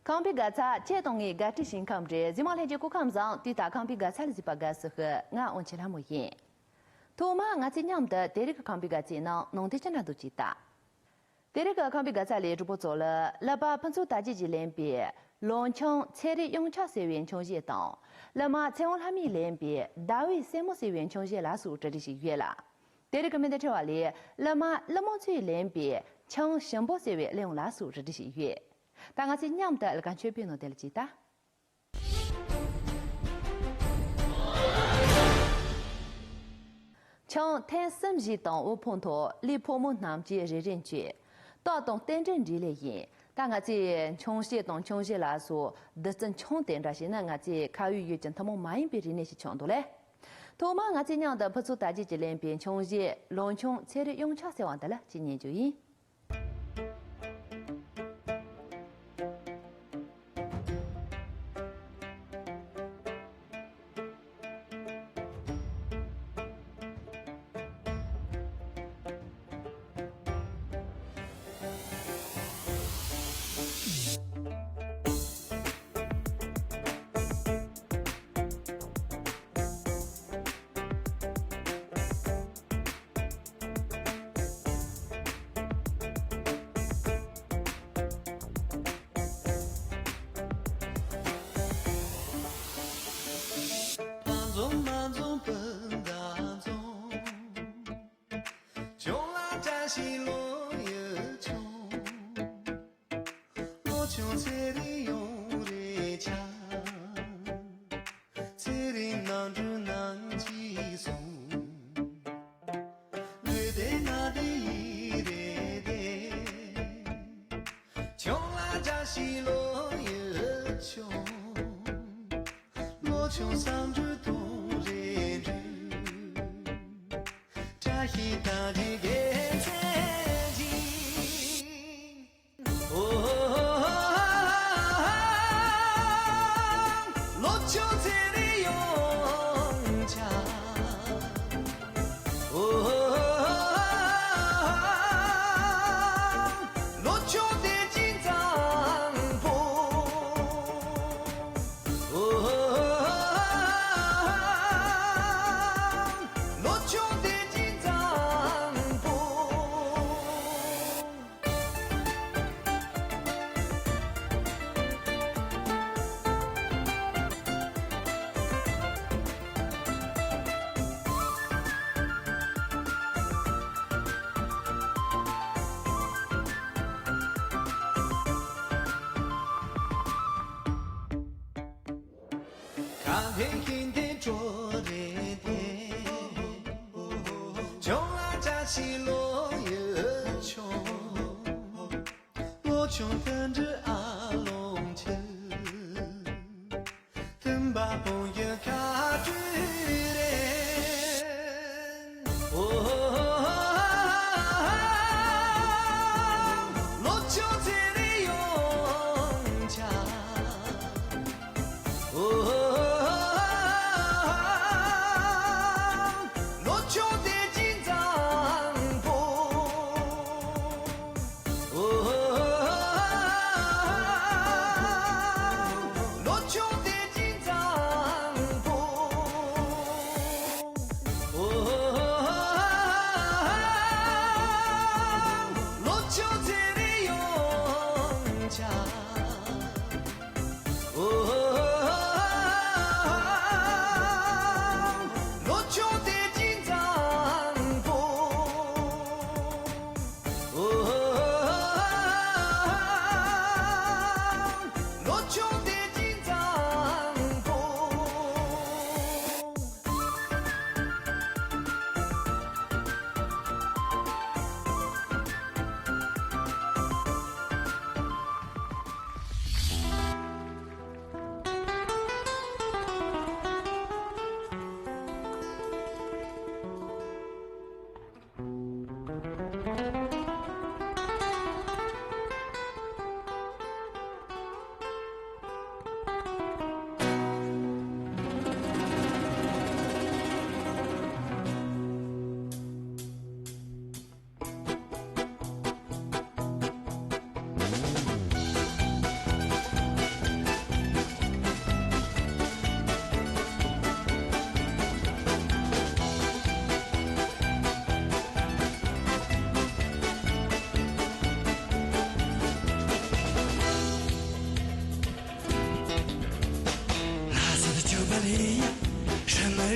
康比格查接动的个执行康制，今毛来就国康上对大康比格查的这把个时候，俺问起他们言，托马俺今年的第二个康比格技能，弄得真的都记得。第二个康比格查里主播做了，那把喷出大几级连别，龙枪彩的用车学员冲线档，那么彩虹他们连别，大卫三木学员冲线拉素这里是约了。第二个面的这话里，那么去连别，抢新波学员利用拉素这里是约。但我今年的感觉变得了几大。从台审计党我碰到李破木南街人局，到动单阵地来演，但我这穷些动穷些来说，的真穷点这些呢，我这考虑有阵他们买一笔的那些强度嘞。头嘛，我今年的不出大几级两边穷些，农穷才的用车才完的了，今年就赢。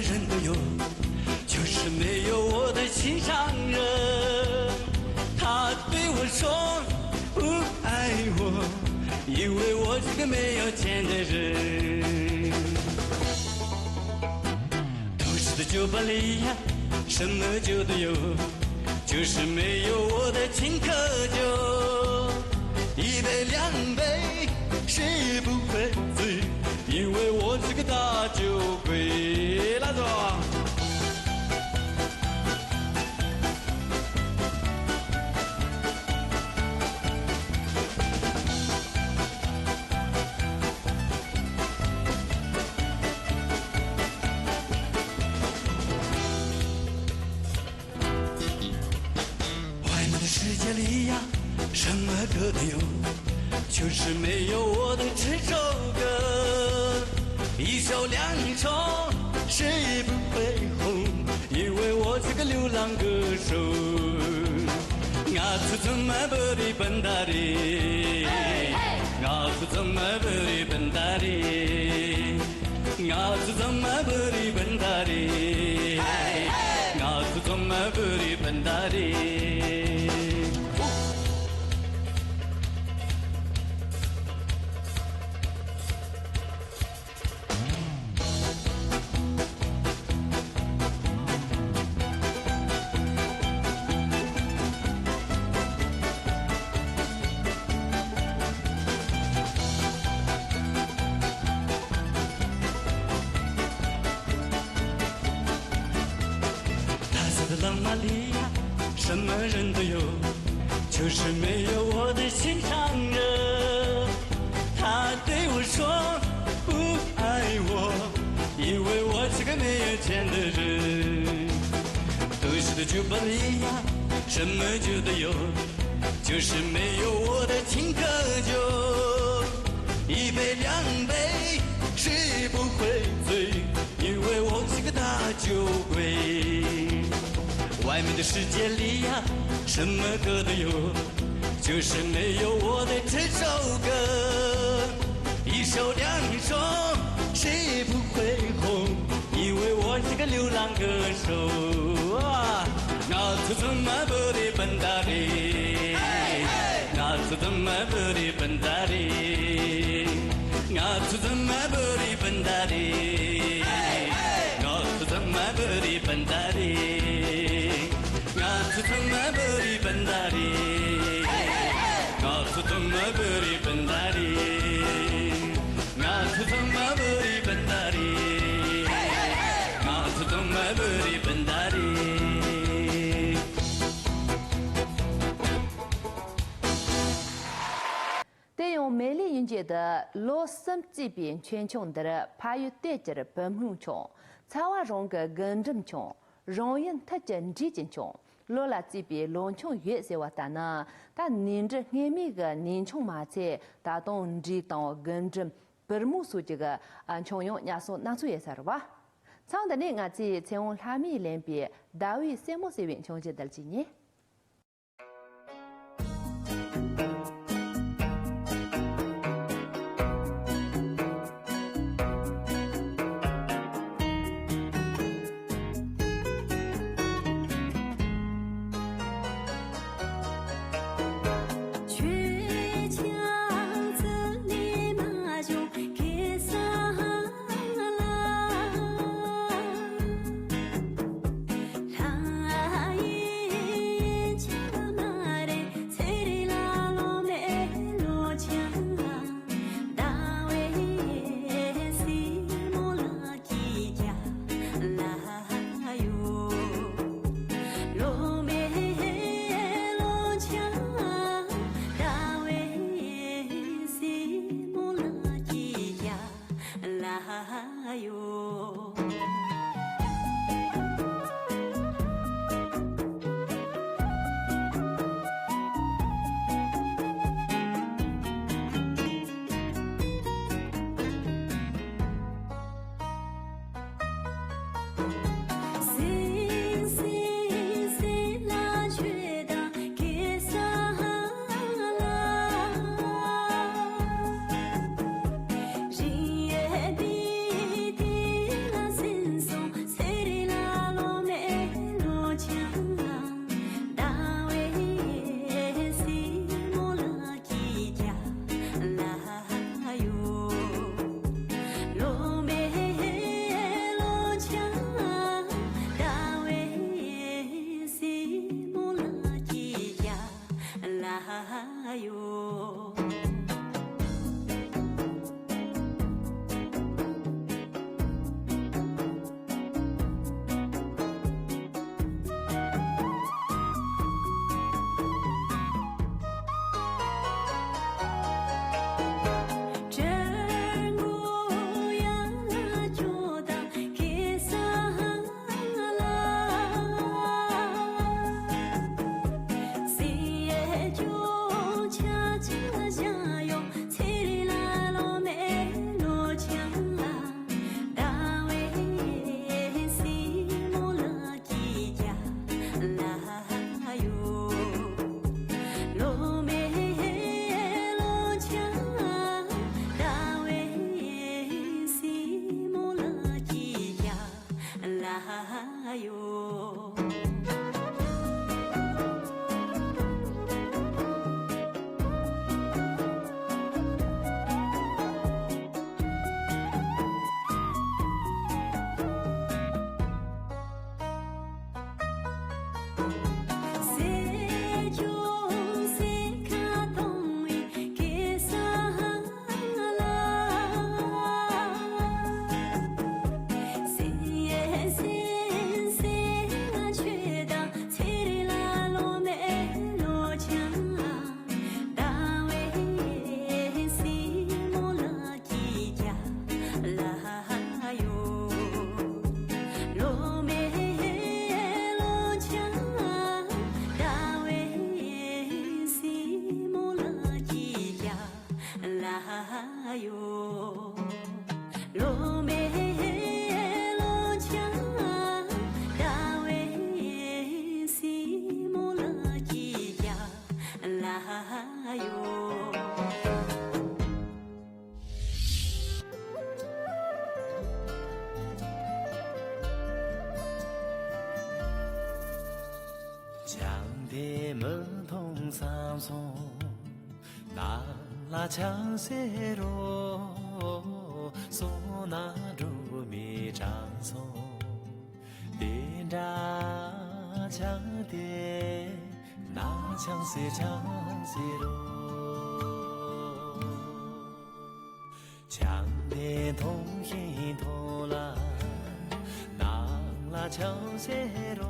人都有，就是没有我的心上人。他对我说不爱我，因为我是个没有钱的人。都市的酒吧里呀，什么酒都有，就是没有我的青稞酒。一杯两杯，谁也不会醉，因为我是个大酒鬼。拉走。外面的世界里呀，什么歌都有，就是没有我的这首歌。一首两首，谁也不会红，因为我是个流浪歌手。我是怎么不的笨蛋的，我是怎么不的笨蛋的，我是怎么不的笨蛋的，我是怎么不的笨蛋的。浪漫里呀，什么人都有，就是没有我的心上人。他对我说不爱我，因为我是个没有钱的人。都市的酒吧里呀，什么酒都有，就是没有我的青稞酒。一杯两杯，谁也不会醉，因为我是个大酒鬼。外面的世界里呀，什么歌都有，就是没有我的这首歌。一首两首，谁也不会红，因为我是个流浪歌手啊！我是怎么不的笨蛋的，我是怎么不的笨蛋的，我是怎么不的笨蛋的，我是怎么不的笨蛋的。我是怎么不的笨蛋的，我是怎么不的笨蛋的，我是怎么不的笨蛋的，我是怎么不的笨蛋的。对用美丽云节的罗森这边全球的派有对着的本木穷，才华中个跟着穷，容易他真直进穷。罗拉这边龙穷越是话大呢，但年着眼米个年穷嘛些，打动直到跟着本木数这个穷用伢说那做也是吧？常的呢，我这从他米那边大卫什么时候穷节的几年？来。来哟，罗梅罗江，大卫西莫勒基呀，来哟。强的门童三松，那拉强些罗，索那如米长松，点着强的那强些罗，强的童音童啦，那拉强些罗。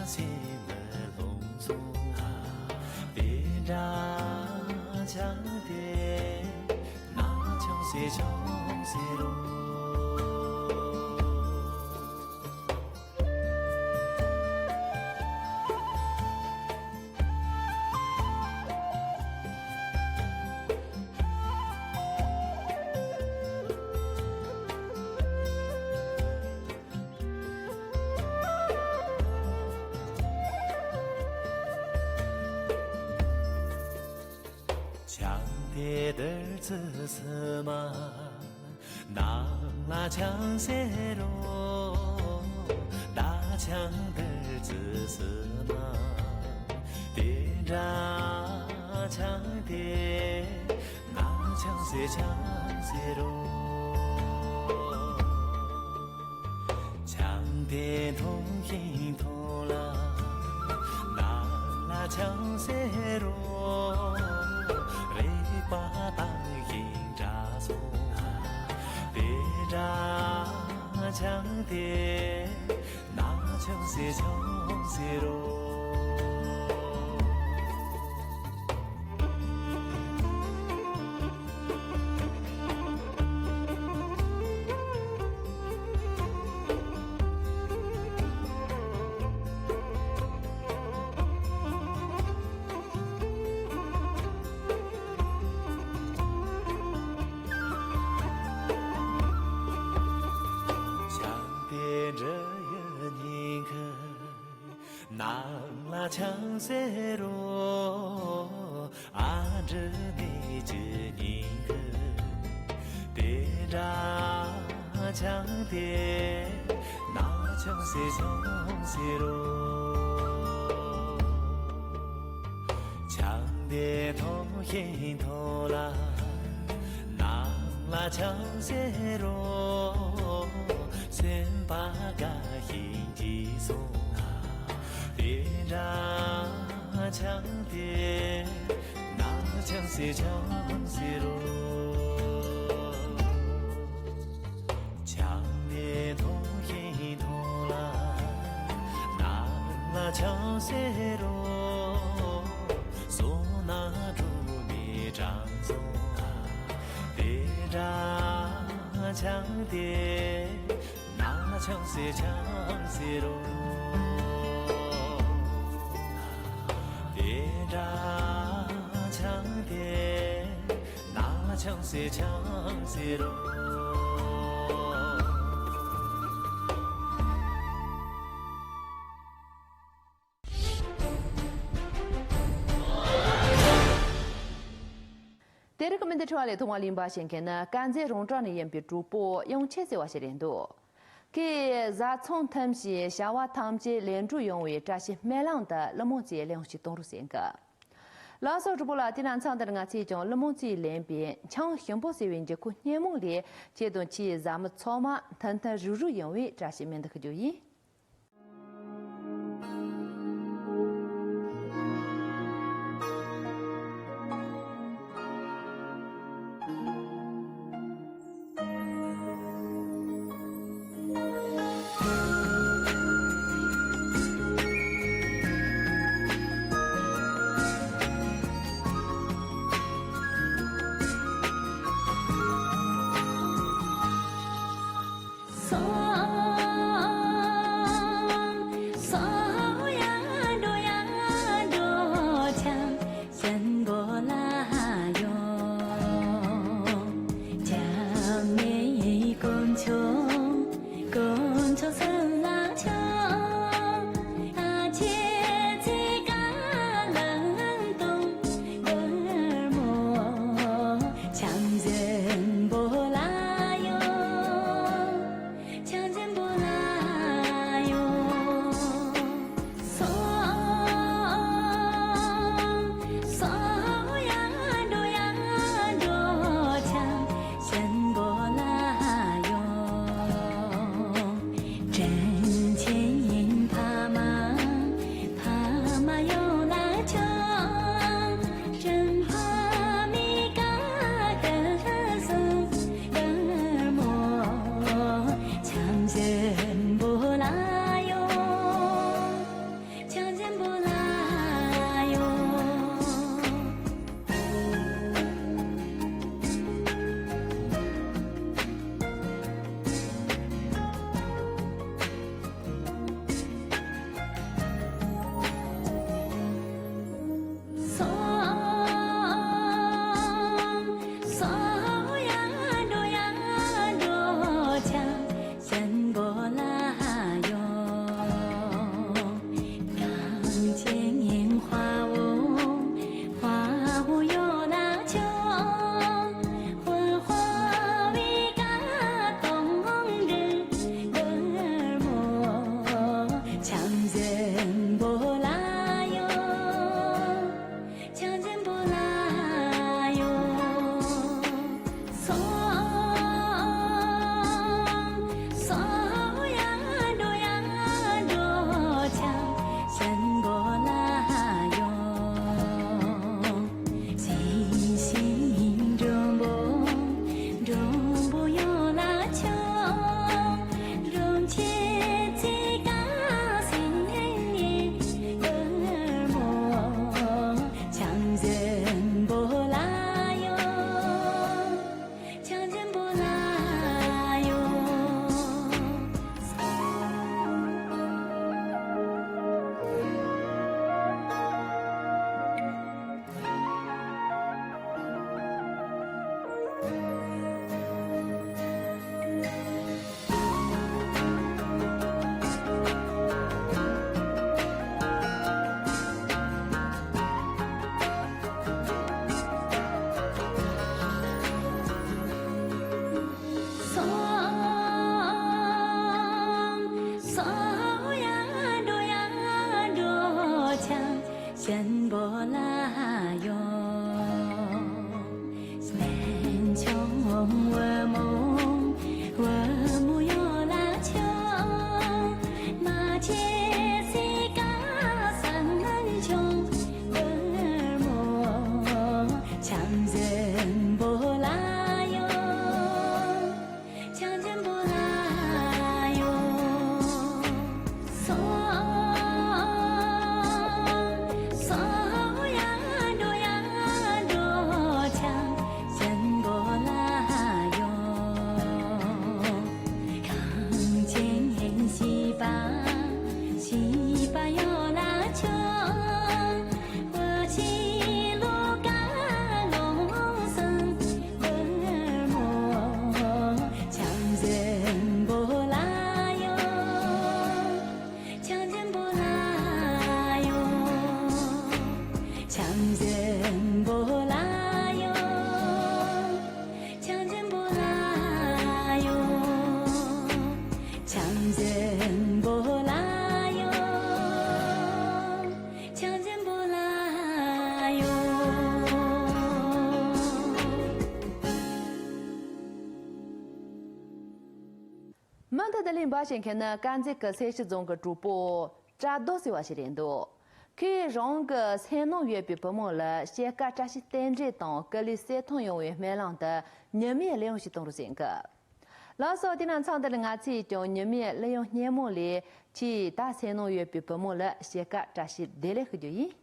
西门龙松别着强的那穷些路。强的儿子什么？那拉强些罗，大强的儿子什么？点着强的那强些罗，强的童音童啦，那拉强些罗。把当迎着送，别着强的那穷些罗。强些罗，阿着你着你个，别着强的那强些罗，强的头音头啦，那拉强些罗，先把个音记送。别着强的那强些罗，强的头音头啦，那拉强些罗，索那如米长松，别着强的那强些罗。别着强的那强些罗。这个门的出来，同我林巴先生呢，刚才农庄的人比主播用切些话些人多。给咱从他们些下瓦他们些连住用为这些买lang的那么些粮食东路线个。老早主播了，第二场的那这种那么些连边，像全部是因这个年梦里，这段期咱们草马，谈谈入用为这些面的可就伊。sen bola yo sen chong wo mo yo la chong ma che se ka san chong mo chang zen bola yo chang zen bola yo so曼特的林巴先看呢，干这个才是中个主播，扎多是话是连多。可以让个才能越比不么了，先个扎是单着当个里系统用于买浪的，人民利用系统的这个。老早的那唱的人家去叫人民利用年末里去打才能越比不么了，先个扎是得来很久伊。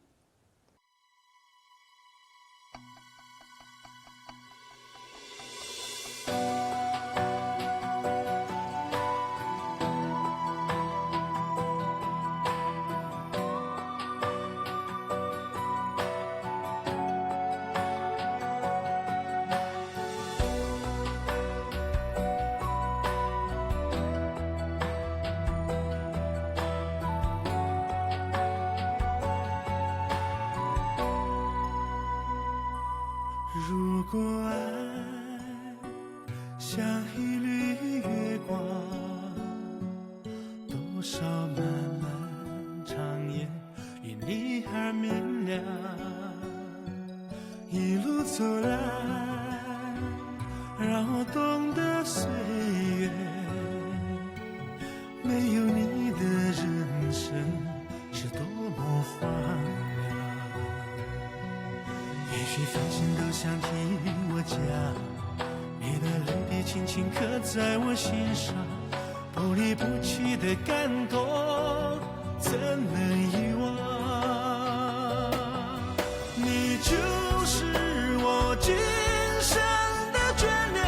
如果爱像一缕月光，多少漫漫长夜因你而明亮，一路走来，让我懂得岁月没有你的人生是多么荒凉。也许繁星都想听我讲，你的泪滴轻轻刻在我心上，不离不弃的感动怎能遗忘？你就是我今生的眷恋，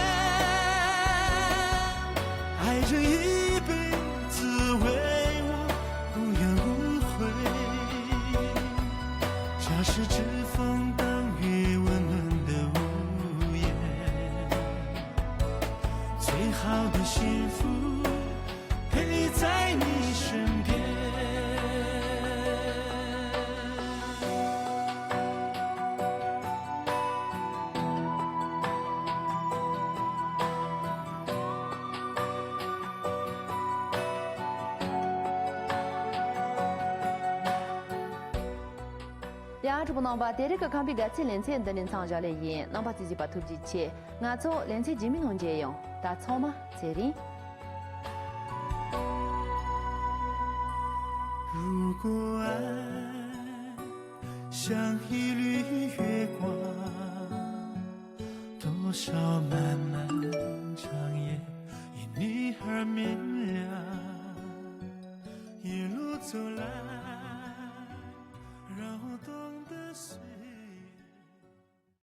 爱人一辈子为我无怨无悔，假使指缝等于温暖的屋檐，最好的幸福陪在你身边。呀，这不能把第二个康比个七连线的连唱下来演，能把自己把头记起，俺做连线几名同节用，打错吗？这里。如果爱像一缕月光，多少漫